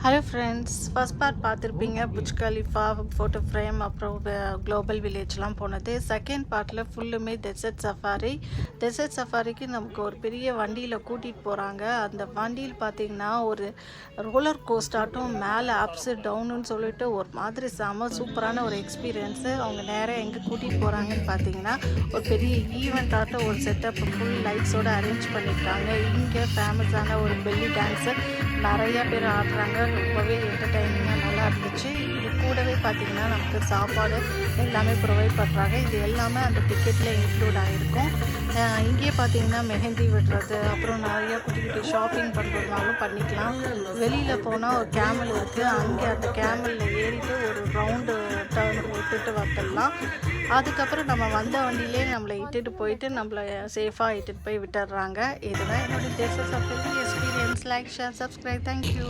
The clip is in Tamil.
ஹலோ ஃப்ரெண்ட்ஸ், ஃபர்ஸ்ட் பார்ட் பார்த்துருப்பீங்க. புஜ் கலிஃபா ஃபோட்டோ ஃப்ரேம், அப்புறம் குளோபல் வில்லேஜ்லாம் போனது. செகண்ட் பார்ட்டில் ஃபுல்லுமே டெசர்ட் சஃபாரி. டெசர்ட் சஃபாரிக்கு நமக்கு ஒரு பெரிய வண்டியில் கூட்டிகிட்டு போகிறாங்க. அந்த வண்டியில் பார்த்திங்கன்னா ஒரு ரோலர் கோஸ்டாட்டும் மேலே அப்ஸு டவுனுன்னு சொல்லிட்டு ஒரு மாதிரி சூப்பரான ஒரு எக்ஸ்பீரியன்ஸு. அவங்க நேராக எங்கே கூட்டிகிட்டு போகிறாங்கன்னு பார்த்தீங்கன்னா ஒரு பெரிய ஈவெண்ட் ஆட்டம், ஒரு செட்டப் ஃபுல் லைட்ஸோடு அரேஞ்ச் பண்ணியிருக்காங்க. இங்கே ஃபேமஸான ஒரு பெல்லி டான்ஸு நிறையா பேர் ஆடுறாங்க. ரொம்பவே என்டர்டைனிங்காக நல்லா இருந்துச்சு. இது கூடவே பார்த்திங்கன்னா நமக்கு சாப்பாடு எல்லாமே ப்ரொவைட் பண்ணுறாங்க. இது எல்லாமே அந்த டிக்கெட்டில் இன்க்ளூட் ஆகிருக்கும். இங்கேயே பார்த்திங்கன்னா மெஹந்தி விடுறது, அப்புறம் நிறையா குட்டி குட்டி ஷாப்பிங் பண்ணுறதுனாலும் பண்ணிக்கலாம். வெளியில் போனால் ஒரு கேமல் இருக்குது. அங்கே அந்த கேமலில் ஏறிட்டு ஒரு ரவுண்டு டர்ன் விட்டுட்டு வந்துடலாம். அதுக்கப்புறம் நம்ம வந்த வண்டியிலே நம்மளை இட்டுட்டு போயிட்டு நம்மளை சேஃபாக இட்டுட்டு போய் விட்டுடுறாங்க. இதுதான் என்னோடய dessert safari experience. Like, share, subscribe. Thank you.